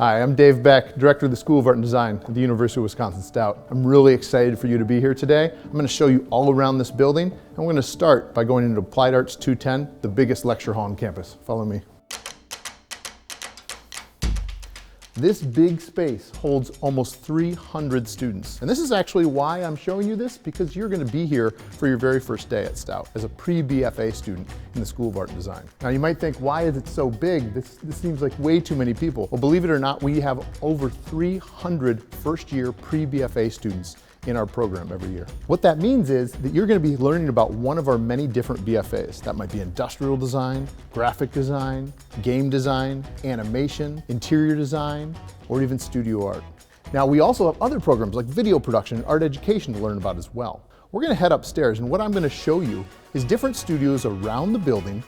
Hi, I'm Dave Beck, Director of the School of Art and Design at the University of Wisconsin-Stout. I'm really excited for you to be here today. I'm going to show you all around this building, and we're going to start by going into Applied Arts 210, the biggest lecture hall on campus. Follow me. This big space holds almost 300 students. And this is actually why I'm showing you this, because you're going to be here for your very first day at Stout as a pre-BFA student in the School of Art and Design. Now you might think, why is it so big? This seems like way too many people. Well, believe it or not, we have over 300 first-year pre-BFA students in our program every year. What that means is that you're going to be learning about one of our many different BFAs. That might be industrial design, graphic design, game design, animation, interior design, or even studio art. Now we also have other programs like video production and art education to learn about as well. We're going to head upstairs, and what I'm going to show you is different studios around the building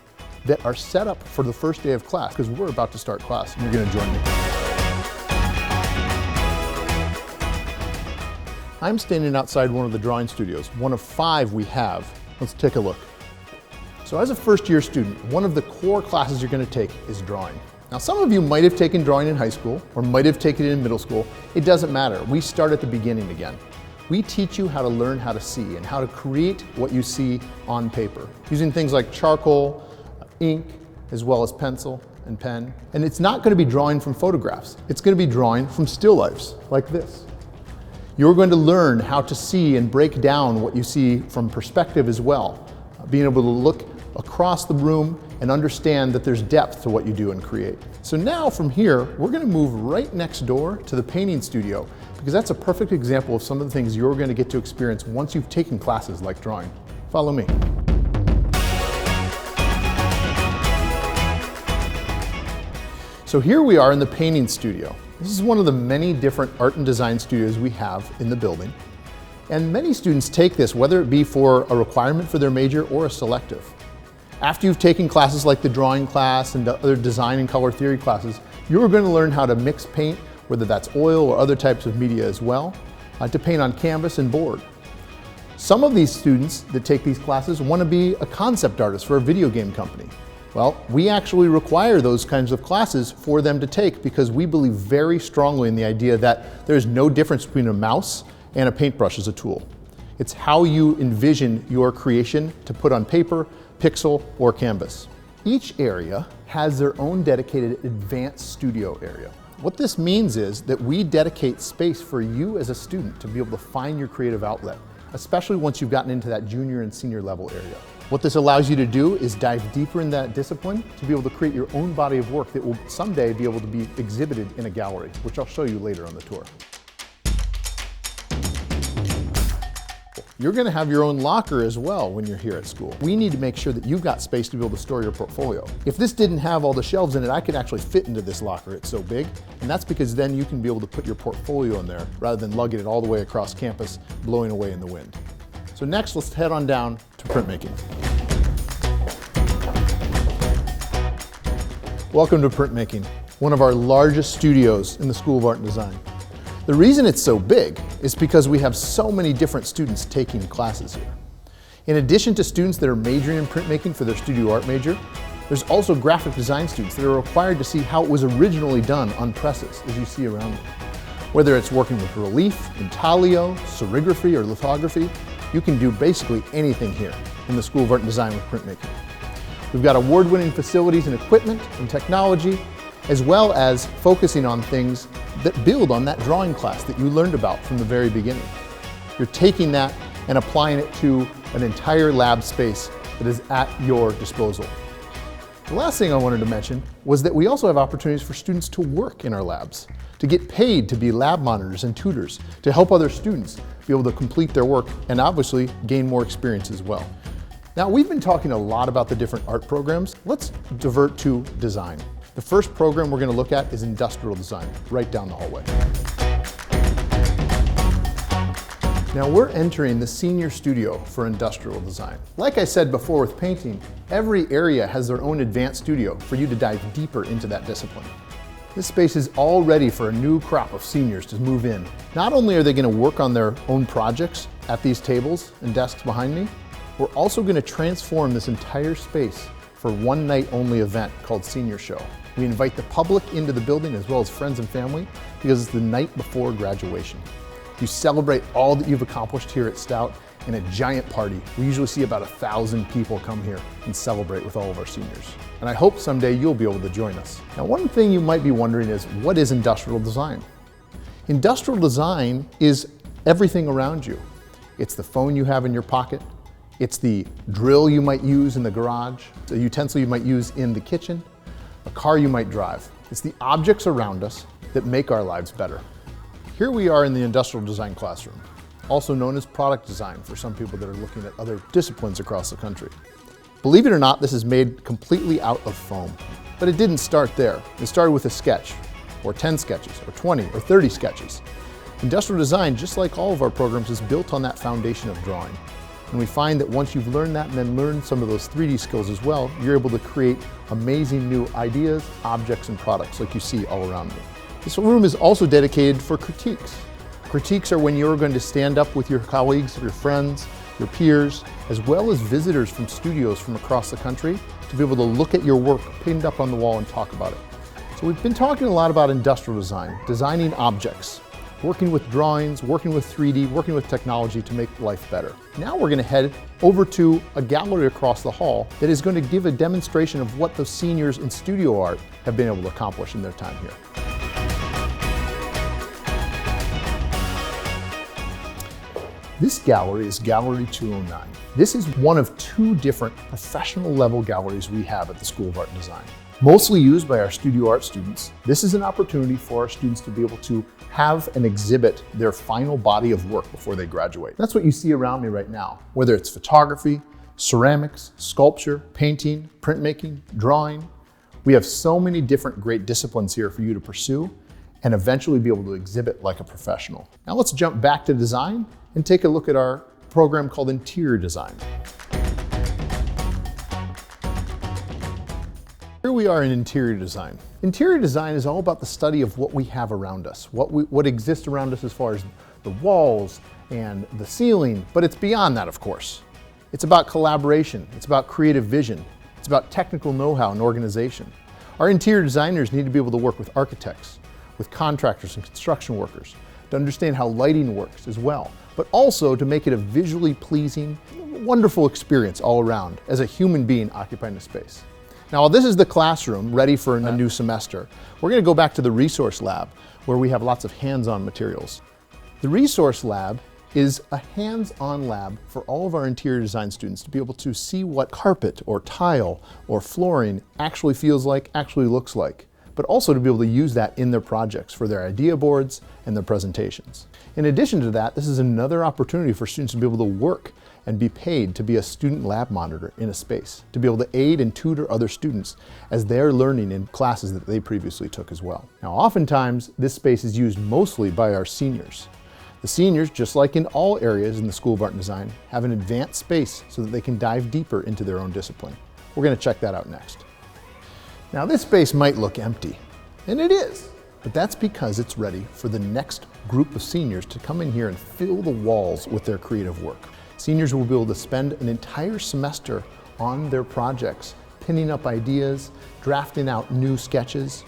that are set up for the first day of class, because we're about to start class and you're going to join me. I'm standing outside one of the drawing studios, one of 5 we have. Let's take a look. So as a first-year student, one of the core classes you're going to take is drawing. Now some of you might have taken drawing in high school or might have taken it in middle school. It doesn't matter. We start at the beginning again. We teach you how to learn how to see and how to create what you see on paper using things like charcoal, ink, as well as pencil and pen. And it's not going to be drawing from photographs. It's going to be drawing from still lifes like this. You're going to learn how to see and break down what you see from perspective as well, being able to look across the room and understand that there's depth to what you do and create. So now from here, we're going to move right next door to the painting studio, because that's a perfect example of some of the things you're going to get to experience once you've taken classes like drawing. Follow me. So here we are in the painting studio. This is one of the many different art and design studios we have in the building. And many students take this, whether it be for a requirement for their major or a selective. After you've taken classes like the drawing class and the other design and color theory classes, you're going to learn how to mix paint, whether that's oil or other types of media as well, to paint on canvas and board. Some of these students that take these classes want to be a concept artist for a video game company. Well, we actually require those kinds of classes for them to take, because we believe very strongly in the idea that there's no difference between a mouse and a paintbrush as a tool. It's how you envision your creation to put on paper, pixel, or canvas. Each area has their own dedicated advanced studio area. What this means is that we dedicate space for you as a student to be able to find your creative outlet, especially once you've gotten into that junior and senior level area. What this allows you to do is dive deeper in that discipline to be able to create your own body of work that will someday be able to be exhibited in a gallery, which I'll show you later on the tour. You're going to have your own locker as well when you're here at school. We need to make sure that you've got space to be able to store your portfolio. If this didn't have all the shelves in it, I could actually fit into this locker. It's so big. And that's because then you can be able to put your portfolio in there rather than lugging it all the way across campus, blowing away in the wind. So next, let's head on down to printmaking. Welcome to Printmaking, one of our largest studios in the School of Art and Design. The reason it's so big is because we have so many different students taking classes here. In addition to students that are majoring in printmaking for their studio art major, there's also graphic design students that are required to see how it was originally done on presses, as you see around me. Whether it's working with relief, intaglio, serigraphy, or lithography, you can do basically anything here in the School of Art and Design with printmaking. We've got award-winning facilities and equipment and technology, as well as focusing on things that build on that drawing class that you learned about from the very beginning. You're taking that and applying it to an entire lab space that is at your disposal. The last thing I wanted to mention was that we also have opportunities for students to work in our labs, to get paid to be lab monitors and tutors, to help other students be able to complete their work and obviously gain more experience as well. Now, we've been talking a lot about the different art programs. Let's divert to design. The first program we're going to look at is industrial design, right down the hallway. Now we're entering the senior studio for industrial design. Like I said before with painting, every area has their own advanced studio for you to dive deeper into that discipline. This space is all ready for a new crop of seniors to move in. Not only are they going to work on their own projects at these tables and desks behind me, we're also going to transform this entire space for one night only event called Senior Show. We invite the public into the building as well as friends and family because it's the night before graduation. You celebrate all that you've accomplished here at Stout in a giant party. We usually see about 1,000 people come here and celebrate with all of our seniors. And I hope someday you'll be able to join us. Now, one thing you might be wondering is, what is industrial design? Industrial design is everything around you. It's the phone you have in your pocket. It's the drill you might use in the garage, the utensil you might use in the kitchen, a car you might drive. It's the objects around us that make our lives better. Here we are in the industrial design classroom, also known as product design for some people that are looking at other disciplines across the country. Believe it or not, this is made completely out of foam. But it didn't start there. It started with a sketch, or 10 sketches, or 20, or 30 sketches. Industrial design, just like all of our programs, is built on that foundation of drawing. And we find that once you've learned that and then learned some of those 3D skills as well, you're able to create amazing new ideas, objects, and products like you see all around me. This room is also dedicated for critiques. Critiques are when you're going to stand up with your colleagues, your friends, your peers, as well as visitors from studios from across the country to be able to look at your work pinned up on the wall and talk about it. So we've been talking a lot about industrial design, designing objects, working with drawings, working with 3D, working with technology to make life better. Now we're going to head over to a gallery across the hall that is going to give a demonstration of what the seniors in studio art have been able to accomplish in their time here. This gallery is Gallery 209. This is one of 2 different professional level galleries we have at the School of Art and Design. Mostly used by our studio art students, this is an opportunity for our students to be able to have and exhibit their final body of work before they graduate. That's what you see around me right now, whether it's photography, ceramics, sculpture, painting, printmaking, drawing. We have so many different great disciplines here for you to pursue and eventually be able to exhibit like a professional. Now let's jump back to design and take a look at our program called Interior Design. Here we are in interior design. Interior design is all about the study of what we have around us, what exists around us as far as the walls and the ceiling, but it's beyond that, of course. It's about collaboration, it's about creative vision, it's about technical know-how and organization. Our interior designers need to be able to work with architects, with contractors and construction workers, to understand how lighting works as well, but also to make it a visually pleasing, wonderful experience all around as a human being occupying the space. Now, while this is the classroom ready for a new semester, we're going to go back to the resource lab where we have lots of hands-on materials. The resource lab is a hands-on lab for all of our interior design students to be able to see what carpet or tile or flooring actually feels like, actually looks like, but also to be able to use that in their projects for their idea boards and their presentations. In addition to that, this is another opportunity for students to be able to work and be paid to be a student lab monitor in a space, to be able to aid and tutor other students as they're learning in classes that they previously took as well. Now, oftentimes, this space is used mostly by our seniors. The seniors, just like in all areas in the School of Art and Design, have an advanced space so that they can dive deeper into their own discipline. We're going to check that out next. Now, this space might look empty, and it is, but that's because it's ready for the next group of seniors to come in here and fill the walls with their creative work. Seniors will be able to spend an entire semester on their projects, pinning up ideas, drafting out new sketches,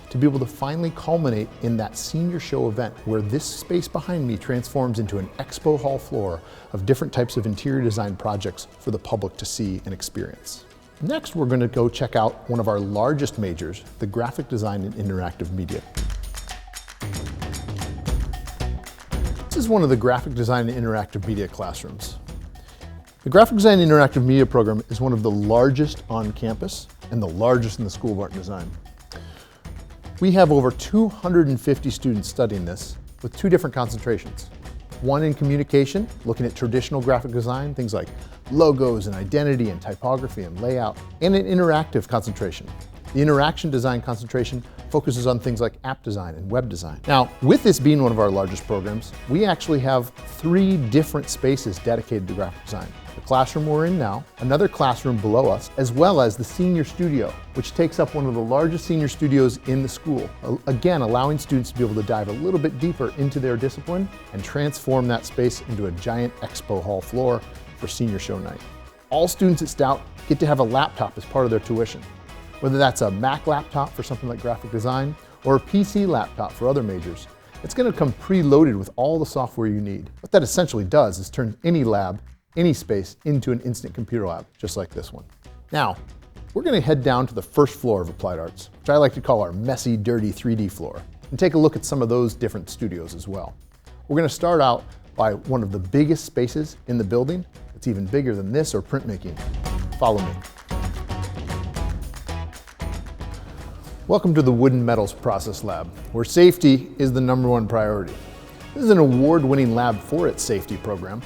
to be able to finally culminate in that senior show event where this space behind me transforms into an expo hall floor of different types of interior design projects for the public to see and experience. Next, we're going to go check out one of our largest majors, the graphic design and interactive media. This is one of the graphic design and interactive media classrooms. The graphic design and interactive media program is one of the largest on campus and the largest in the School of Art and Design. We have over 250 students studying this with 2 different concentrations. One in communication, looking at traditional graphic design, things like logos and identity and typography and layout, and an interactive concentration. The interaction design concentration focuses on things like app design and web design. Now, with this being one of our largest programs, we actually have 3 different spaces dedicated to graphic design. The classroom we're in now, another classroom below us, as well as the senior studio, which takes up one of the largest senior studios in the school. Again, allowing students to be able to dive a little bit deeper into their discipline and transform that space into a giant expo hall floor for senior show night. All students at Stout get to have a laptop as part of their tuition. Whether that's a Mac laptop for something like graphic design or a PC laptop for other majors, it's going to come preloaded with all the software you need. What that essentially does is turn any lab, any space, into an instant computer lab, just like this one. Now, we're going to head down to the first floor of Applied Arts, which I like to call our messy, dirty 3D floor, and take a look at some of those different studios as well. We're going to start out by one of the biggest spaces in the building. It's even bigger than this or printmaking. Follow me. Welcome to the Wooden Metals Process Lab, where safety is the #1 priority. This is an award-winning lab for its safety program,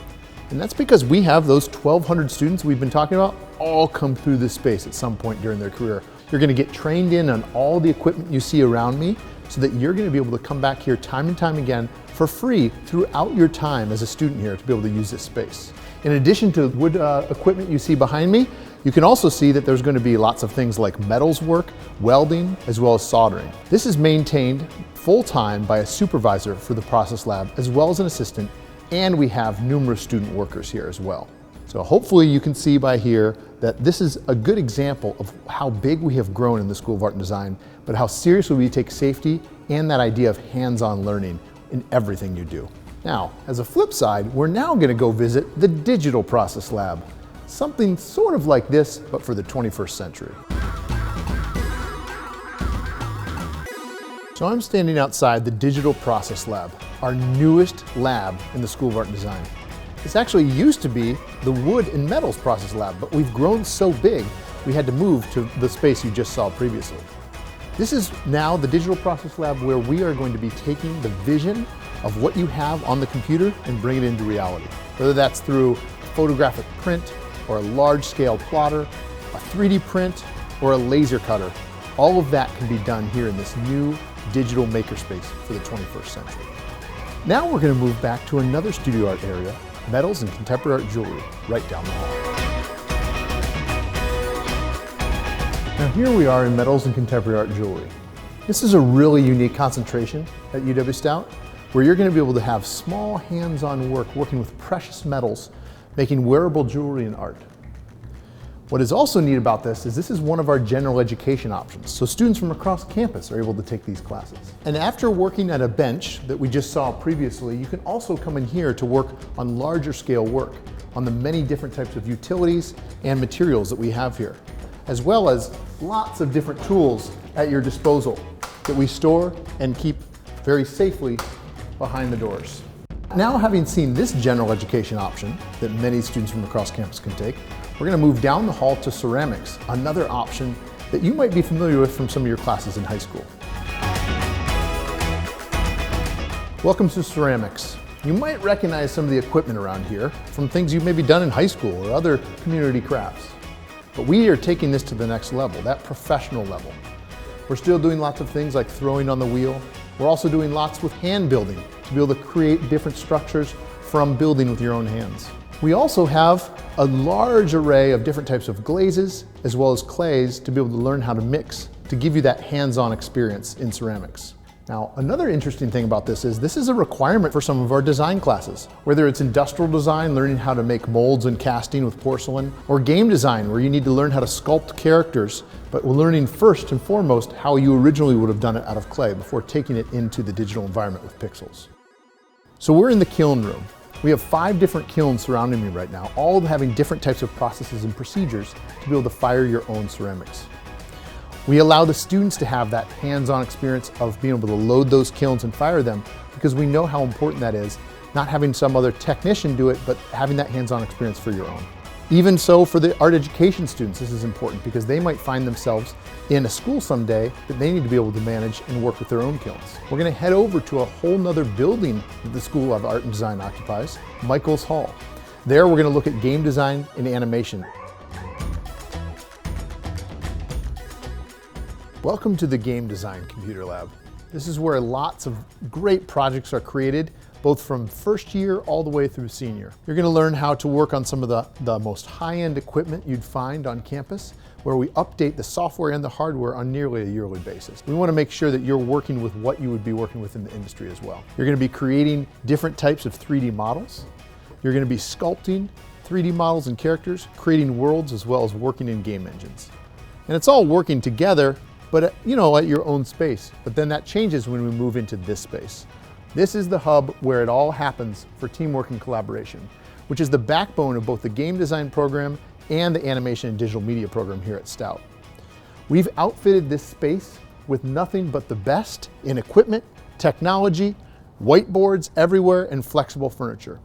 and that's because we have those 1,200 students we've been talking about all come through this space at some point during their career. You're going to get trained in on all the equipment you see around me so that you're going to be able to come back here time and time again for free throughout your time as a student here to be able to use this space. In addition to wood equipment you see behind me, you can also see that there's going to be lots of things like metals work, welding, as well as soldering. This is maintained full-time by a supervisor for the process lab, as well as an assistant, and we have numerous student workers here as well. So hopefully you can see by here that this is a good example of how big we have grown in the School of Art and Design, but how seriously we take safety and that idea of hands-on learning in everything you do. Now, as a flip side, we're now going to go visit the Digital Process Lab. Something sort of like this, but for the 21st century. So I'm standing outside the Digital Process Lab, our newest lab in the School of Art and Design. This actually used to be the Wood and Metals Process Lab, but we've grown so big, we had to move to the space you just saw previously. This is now the Digital Process Lab, where we are going to be taking the vision of what you have on the computer and bring it into reality. Whether that's through photographic print, or a large-scale plotter, a 3D print, or a laser cutter. All of that can be done here in this new digital makerspace for the 21st century. Now we're going to move back to another studio art area, metals and contemporary art jewelry, right down the hall. Now here we are in metals and contemporary art jewelry. This is a really unique concentration at UW-Stout, where you're going to be able to have small hands-on work working with precious metals, making wearable jewelry and art. What is also neat about this is one of our general education options, so students from across campus are able to take these classes. And after working at a bench that we just saw previously, you can also come in here to work on larger scale work, on the many different types of utilities and materials that we have here, as well as lots of different tools at your disposal that we store and keep very safely behind the doors. Now, having seen this general education option that many students from across campus can take, we're going to move down the hall to ceramics, another option that you might be familiar with from some of your classes in high school. Welcome to ceramics. You might recognize some of the equipment around here from things you've maybe done in high school or other community crafts. But we are taking this to the next level, that professional level. We're still doing lots of things like throwing on the wheel. We're also doing lots with hand building to be able to create different structures from building with your own hands. We also have a large array of different types of glazes as well as clays to be able to learn how to mix to give you that hands-on experience in ceramics. Now, another interesting thing about this is a requirement for some of our design classes, whether it's industrial design, learning how to make molds and casting with porcelain, or game design, where you need to learn how to sculpt characters, but we're learning first and foremost how you originally would have done it out of clay before taking it into the digital environment with pixels. So we're in the kiln room. We have 5 different kilns surrounding me right now, all having different types of processes and procedures to be able to fire your own ceramics. We allow the students to have that hands-on experience of being able to load those kilns and fire them, because we know how important that is, not having some other technician do it, but having that hands-on experience for your own. Even so, for the art education students, this is important because they might find themselves in a school someday that they need to be able to manage and work with their own kilns. We're going to head over to a whole nother building that the School of Art and Design occupies, Micheels Hall. There we're going to look at game design and animation. Welcome to the Game Design Computer Lab. This is where lots of great projects are created, both from first year all the way through senior. You're going to learn how to work on some of the most high-end equipment you'd find on campus, where we update the software and the hardware on nearly a yearly basis. We want to make sure that you're working with what you would be working with in the industry as well. You're going to be creating different types of 3D models. You're going to be sculpting 3D models and characters, creating worlds, as well as working in game engines. And it's all working together, but at your own space. But then that changes when we move into this space. This is the hub where it all happens for teamwork and collaboration, which is the backbone of both the game design program and the animation and digital media program here at Stout. We've outfitted this space with nothing but the best in equipment, technology, whiteboards everywhere, and flexible furniture.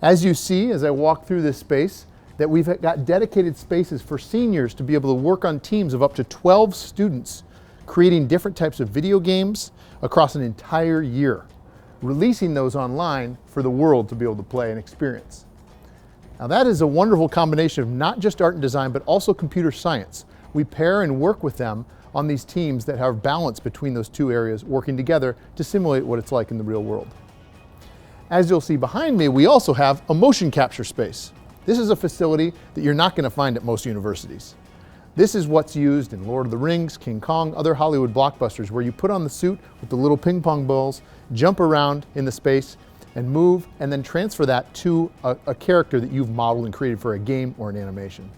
As you see, as I walk through this space, that we've got dedicated spaces for seniors to be able to work on teams of up to 12 students, creating different types of video games across an entire year, releasing those online for the world to be able to play and experience. Now that is a wonderful combination of not just art and design, but also computer science. We pair and work with them on these teams that have balance between those two areas, working together to simulate what it's like in the real world. As you'll see behind me, we also have a motion capture space. This is a facility that you're not going to find at most universities. This is what's used in Lord of the Rings, King Kong, other Hollywood blockbusters, where you put on the suit with the little ping pong balls, jump around in the space, and move, and then transfer that to a character that you've modeled and created for a game or an animation.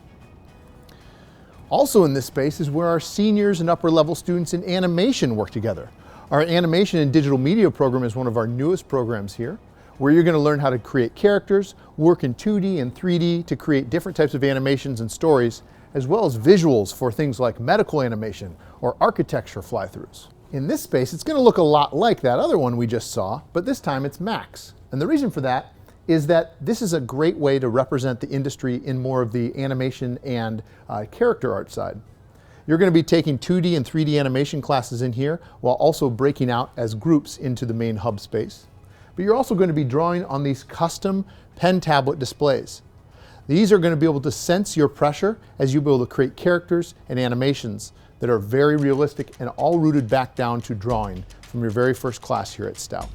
Also in this space is where our seniors and upper level students in animation work together. Our animation and digital media program is one of our newest programs here, where you're going to learn how to create characters, work in 2D and 3D to create different types of animations and stories, as well as visuals for things like medical animation or architecture fly-throughs. In this space, it's going to look a lot like that other one we just saw, but this time it's Max. And the reason for that is that this is a great way to represent the industry in more of the animation and character art side. You're going to be taking 2D and 3D animation classes in here, while also breaking out as groups into the main hub space. But you're also going to be drawing on these custom pen tablet displays. These are going to be able to sense your pressure as you be able to create characters and animations that are very realistic and all rooted back down to drawing from your very first class here at Stout.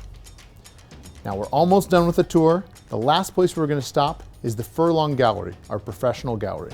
Now we're almost done with the tour. The last place we're going to stop is the Furlong Gallery, our professional gallery.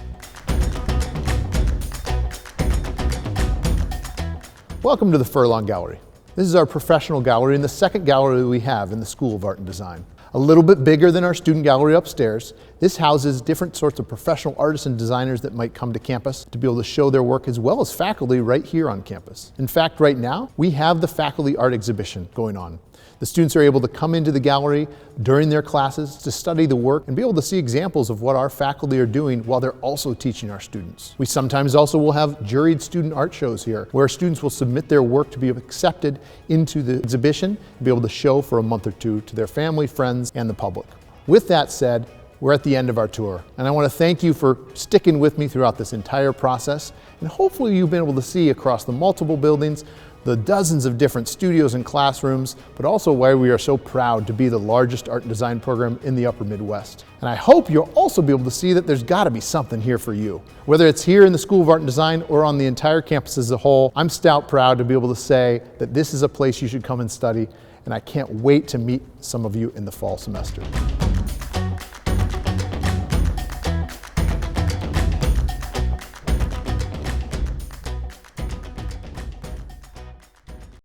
Welcome to the Furlong Gallery. This is our professional gallery and the second gallery we have in the School of Art and Design. A little bit bigger than our student gallery upstairs, this houses different sorts of professional artists and designers that might come to campus to be able to show their work, as well as faculty right here on campus. In fact, right now, we have the faculty art exhibition going on. The students are able to come into the gallery during their classes to study the work and be able to see examples of what our faculty are doing while they're also teaching our students. We sometimes also will have juried student art shows here, where students will submit their work to be accepted into the exhibition and be able to show for a month or two to their family, friends, and the public. With that said, we're at the end of our tour, and I want to thank you for sticking with me throughout this entire process, and hopefully you've been able to see across the multiple buildings the dozens of different studios and classrooms, but also why we are so proud to be the largest art and design program in the upper Midwest. And I hope you'll also be able to see that there's got to be something here for you. Whether it's here in the School of Art and Design or on the entire campus as a whole, I'm Stout proud to be able to say that this is a place you should come and study, and I can't wait to meet some of you in the fall semester.